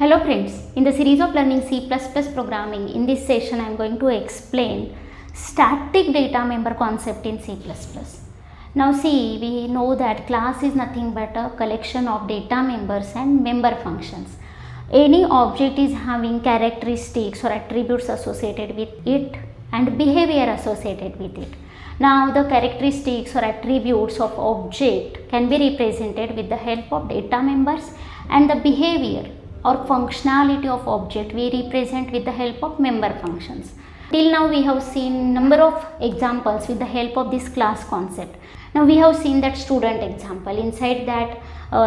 Hello friends, in the series of learning C++ programming, in this session I am going to explain static data member concept in C++. Now see, we know that class is nothing but a collection of data members and member functions. Any object is having characteristics or attributes associated with it and behavior associated with it. Now the characteristics or attributes of object can be represented with the help of data members, and the behavior or functionality of object we represent with the help of member functions. Till now we have seen number of examples with the help of this class concept. Now we have seen that student example. Inside that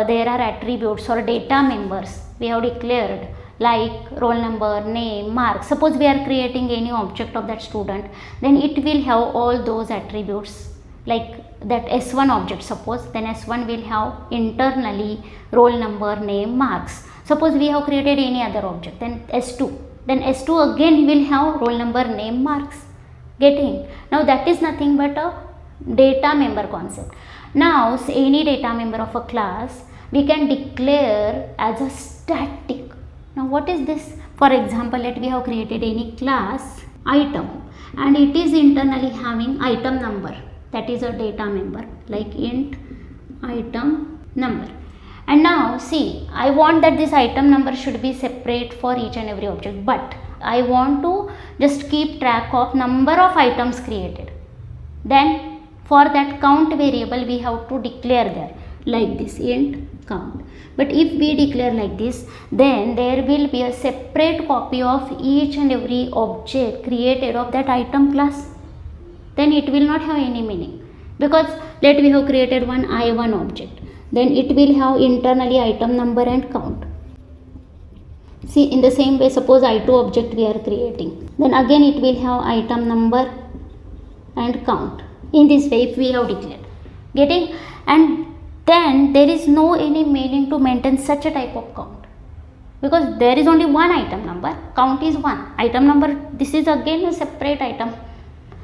there are attributes or data members we have declared like roll number, name, mark. Suppose we are creating any object of that student, then it will have all those attributes like that S1 object. Suppose then S1 will have internally roll number, name, marks. Suppose we have created any other object, then S2. Then S2 again will have roll number, name, marks. Getting? Now that is nothing but a data member concept. Now any data member of a class we can declare as a static. Now what is this? For example, let we have created any class item and it is internally having item number. That is a data member like int item number. And now see, I want that this item number should be separate for each and every object, but I want to just keep track of number of items created. Then for that count variable we have to declare there like this int count. But if we declare like this, then there will be a separate copy of each and every object created of that item class. Then it will not have any meaning, because let we have created one I1 object, then it will have internally item number and count. See, in the same way, suppose I2 object we are creating, then again it will have item number and count. In this way if we have declared, getting? And then there is no any meaning to maintain such a type of count, because there is only one item number, count is 1. Item number, this is again a separate item,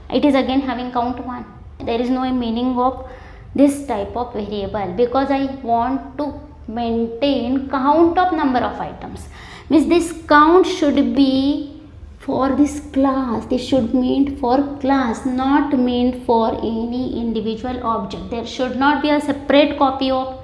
it is again having count 1. There is no meaning of this type of variable, because I want to maintain count of number of items. Means this count should be for this class, this should mean for class, not meant for any individual object. There should not be a separate copy of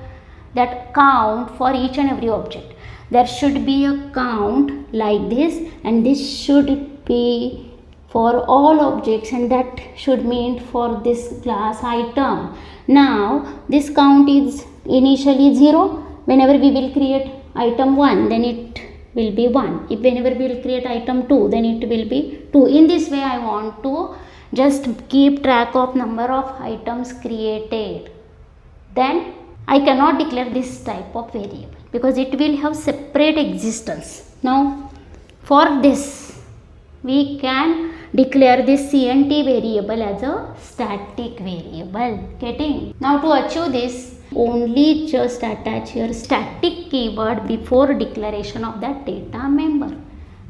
that count for each and every object. There should be a count like this, and this should be for all objects, and that should mean for this class item. Now this count is initially 0. Whenever we will create item 1, then it will be 1. If whenever we will create item 2, then it will be 2. In this way I want to just keep track of number of items created. Then I cannot declare this type of variable, because it will have separate existence. Now for this we can declare this CNT variable as a static variable. Getting? Now to achieve this, only just attach your static keyword before declaration of that data member.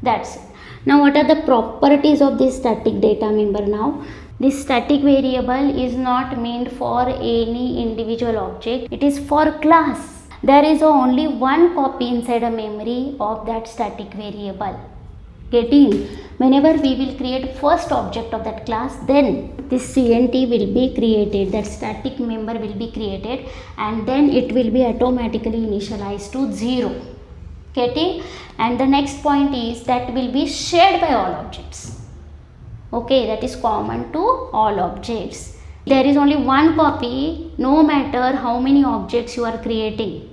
That's it. Now what are the properties of this static data member? Now this static variable is not meant for any individual object, it is for class. There is only one copy inside a memory of that static variable. Getting? Whenever we will create first object of that class, then this CNT will be created, that static member will be created, and then it will be automatically initialized to 0. Getting? And the next point is that will be shared by all objects. Okay, that is common to all objects. There is only one copy, no matter how many objects you are creating.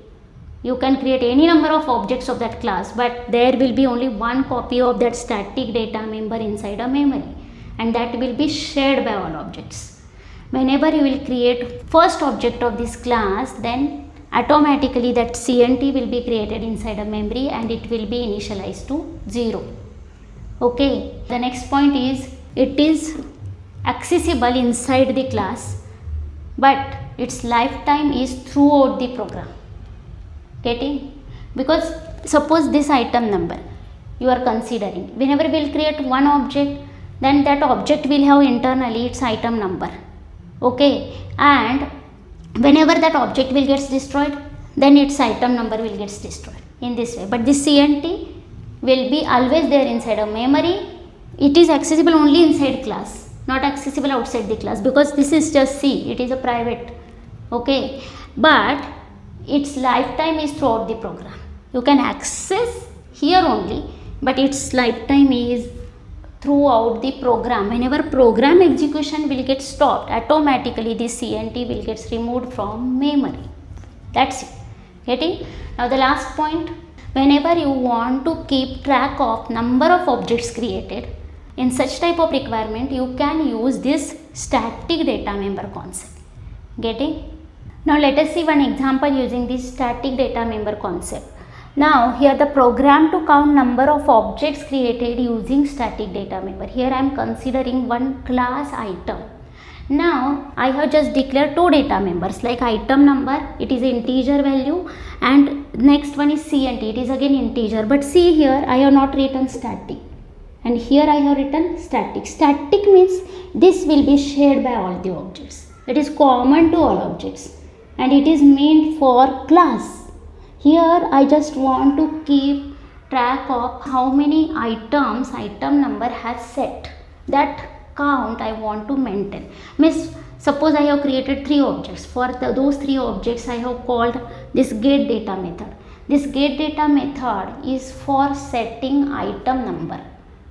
You can create any number of objects of that class, but there will be only one copy of that static data member inside a memory, and that will be shared by all objects. Whenever you will create first object of this class, then automatically that CNT will be created inside a memory and it will be initialized to 0. Okay, the next point is it is accessible inside the class, but its lifetime is throughout the program. Getting? Because suppose this item number you are considering, whenever we will create one object, then that object will have internally its item number. Okay, and whenever that object will get destroyed, then its item number will get destroyed. in this way. But this CNT will be always there inside a memory. It is accessible only inside class, not accessible outside the class, because this is just C, it is a private, okay, but its lifetime is throughout the program. You can access here only, but its lifetime is throughout the program. Whenever program execution will get stopped, automatically this CNT will get removed from memory. That's it. Getting? Now the last point, whenever you want to keep track of number of objects created, in such type of requirement, you can use this static data member concept. Getting? Now let us see one example using this static data member concept. Now here the program to count number of objects created using static data member. Here I am considering one class item. Now I have just declared two data members, like item number, it is integer value, and next one is CNT, it is again integer. But see here I have not written static, and here I have written static. Static means this will be shared by all the objects. It is common to all objects and it is meant for class. Here I just want to keep track of how many items item number has set. That count I want to maintain. Means suppose I have created three objects. For those three objects I have called this get data method. This get data method is for setting item number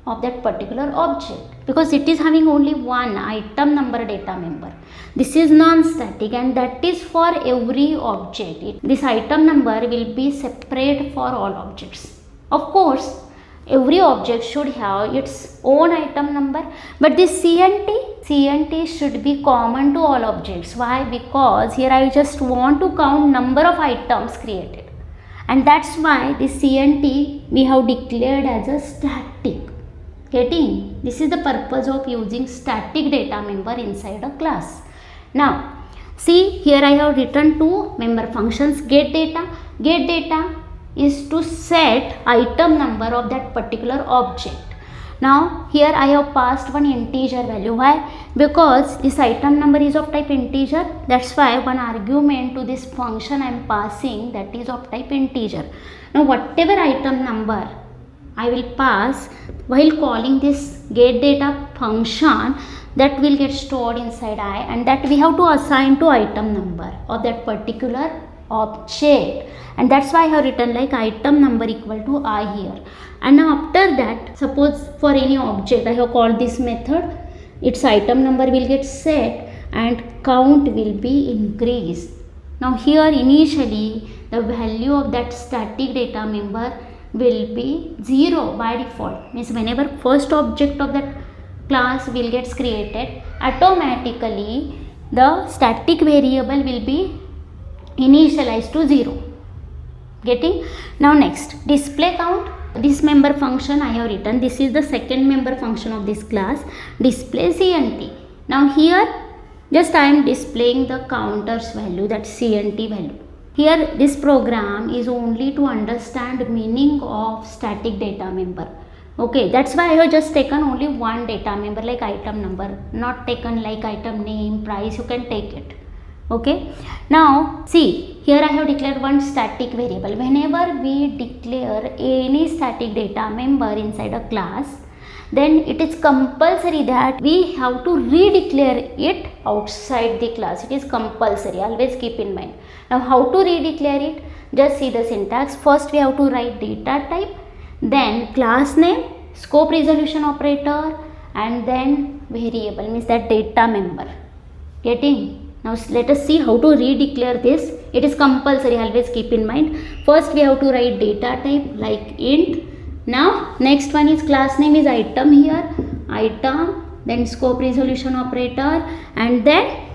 of that particular object, because it is having only one item number data member. This is non-static and that is for every object. This item number will be separate for all objects. Of course, every object should have its own item number, but this CNT should be common to all objects. Why? Because here I just want to count number of items created, and that's why this CNT we have declared as a static. Getting? This is the purpose of using static data member inside a class. Now see, here I have written two member functions. Get data is to set item number of that particular object. Now here I have passed one integer value. Why? Because this item number is of type integer. That's why one argument to this function I am passing, that is of type integer. Now whatever item number I will pass while calling this get data function, that will get stored inside I, and that we have to assign to item number of that particular object, and that's why I have written like item number equal to I here. And now after that, suppose for any object I have called this method, its item number will get set and count will be increased. Now here initially the value of that static data member will be 0 by default. Means whenever first object of that class will gets created, automatically the static variable will be initialized to 0. Getting? Now next, display count. This member function I have written, this is the second member function of this class, display CNT. Now here just I am displaying the counter's value, that CNT value. Here this program is only to understand meaning of static data member. Okay, that's why I have just taken only one data member like item number, not taken like item name, price. You can take it. Okay, now see, here I have declared one static variable. Whenever we declare any static data member inside a class, then it is compulsory that we have to redeclare it outside the class. It is compulsory, always keep in mind. Now how to redeclare it? Just see the syntax. First we have to write data type, then class name, scope resolution operator, and then variable, means that data member. Getting? Now let us see how to redeclare this. It is compulsory, always keep in mind. First we have to write data type like int. Now next one is class name is item here, item, then scope resolution operator, and then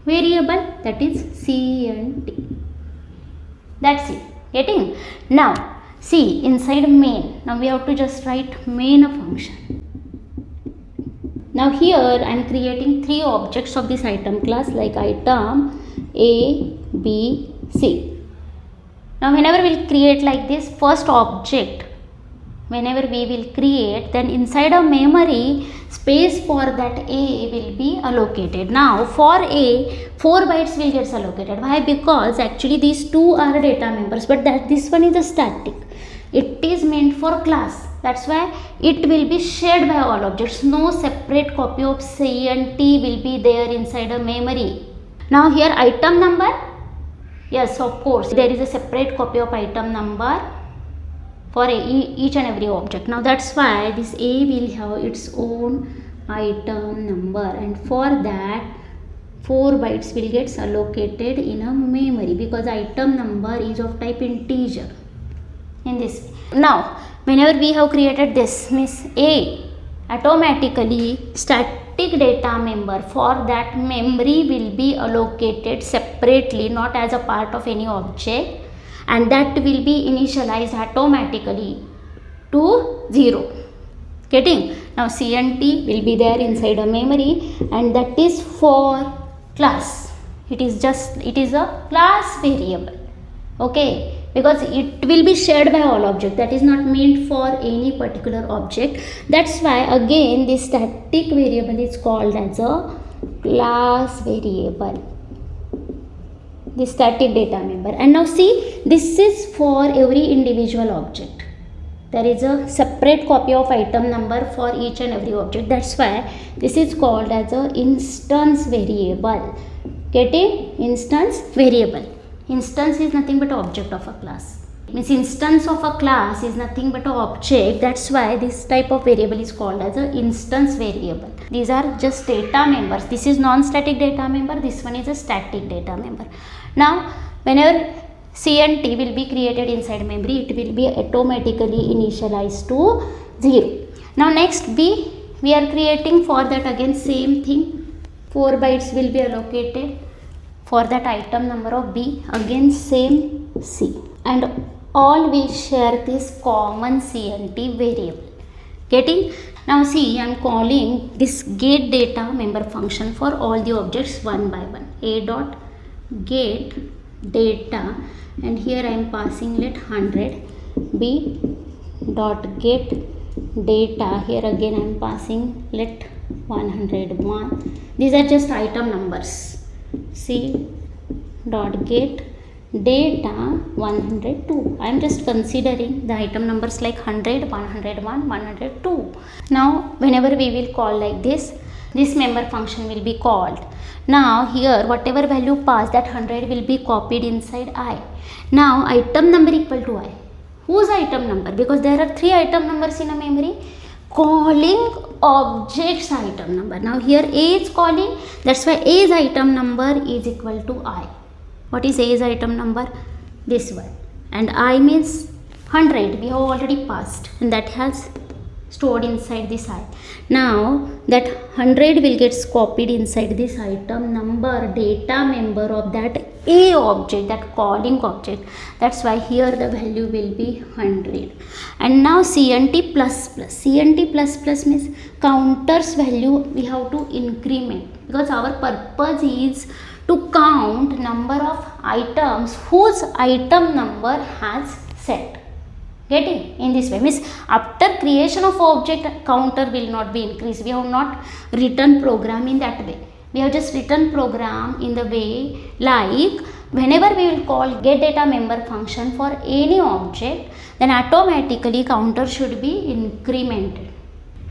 variable, that is CNT. That's it. Getting? Now see, inside main, now we have to just write main function. Now here I am creating three objects of this item class like item A, B, C. Now whenever we will create like this, first object whenever we will create, then inside a memory space for that A will be allocated. Now for A 4 bytes will get allocated. Why? Because actually these two are data members, but this one is a static. It is meant for class. That's why it will be shared by all objects. No separate copy of C and T will be there inside a memory. Now here item number, yes, of course there is a separate copy of item number for each and every object. Now that's why this A will have its own item number, and for that 4 bytes will get allocated in a memory because item number is of type integer in this way. Now whenever we have created this, means A automatically static data member for that memory will be allocated separately, not as a part of any object, and that will be initialized automatically to 0. Getting? Now C and T will be there inside a memory, and that is for class. It is a class variable. Okay, because it will be shared by all objects, that is not meant for any particular object. That's why again this static variable is called as a class variable, the static data member. And now see, this is for every individual object. There is a separate copy of item number for each and every object. That's why this is called as a instance variable. Getting? Instance variable. Instance is nothing but object of a class. Means instance of a class is nothing but an object. That's why this type of variable is called as an instance variable. These are just data members. This is non-static data member. This one is a static data member. Now whenever C and T will be created inside memory, it will be automatically initialized to 0. Now next B, we are creating for that again same thing. 4 bytes will be allocated for that item number of B, again same C, and all will share this common C and T variable. Getting? Now see, I am calling this get data member function for all the objects one by one. A dot get data, and here I am passing let 100. B dot get data, here again I am passing let 101. These are just item numbers. C dot get data 102. I am just considering the item numbers like 100, 101, 102. Now whenever we will call like this member function will be called. Now here whatever value passed, that 100 will be copied inside I. Now item number equal to I. Whose item number? Because there are 3 item numbers in a memory. Calling object's item number. Now here A is calling, that's why A's item number is equal to I. What is A's item number? This one. And I means 100. We have already passed, and that has stored inside this I. Now that 100 will get copied inside this item number, data member of that A object, that calling object. That's why here the value will be 100. And now CNT plus plus. CNT plus plus means counters value we have to increment, because our purpose is to count number of items whose item number has set. Getting? In this way, means after creation of object, counter will not be increased. We have not written program in that way. We have just written program in the way like whenever we will call get data member function for any object, then automatically counter should be incremented.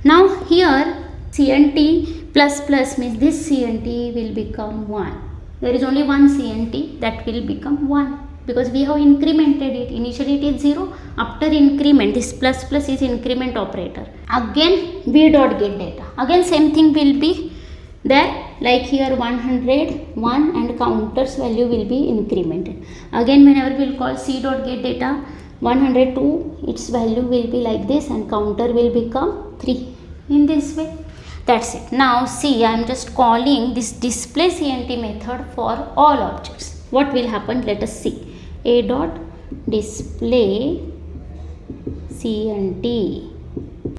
Now here CNT plus plus means this CNT will become 1. There is only one CNT, that will become 1. Because we have incremented it. Initially it is 0. After increment, this plus plus is increment operator. Again B dot get data. Again same thing will be there, like here 101, and counters value will be incremented. Again whenever we will call C dot get data 102, its value will be like this, and counter will become 3. In this way. That's it. Now see, I am just calling this display CNT method for all objects. What will happen? Let us see. A dot display CNT.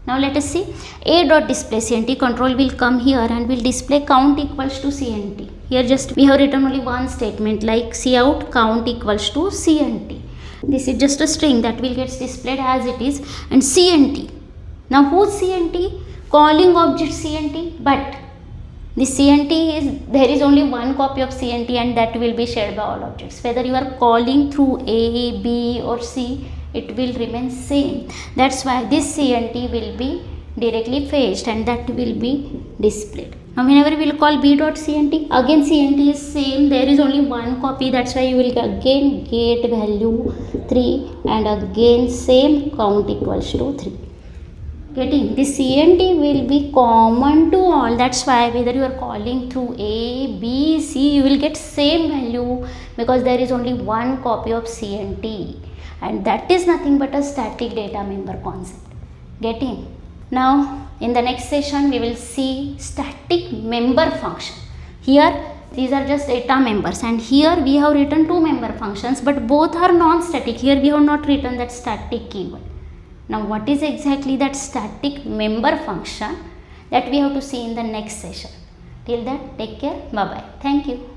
Now let us see. A dot display CNT control will come here and will display count equals to CNT. Here just we have written only one statement like cout count equals to CNT. This is just a string that will get displayed as it is. And CNT. Now who's CNT? Calling object CNT, but the CNT is, there is only one copy of CNT and that will be shared by all objects. Whether you are calling through A, B or C, it will remain same. That's why this CNT will be directly fetched and that will be displayed. Now whenever we will call b.cnt, again CNT is same, there is only one copy, that's why you will again get value 3 and again same count equals to 3. Getting? The CNT will be common to all, that's why whether you are calling through A, B, C, you will get same value because there is only one copy of CNT and that is nothing but a static data member concept. Getting? Now in the next session we will see static member function. Here these are just data members and here we have written two member functions but both are non-static. Here we have not written that static keyword. Now what is exactly that static member function, that we have to see in the next session. Till then, take care. Bye bye. Thank you.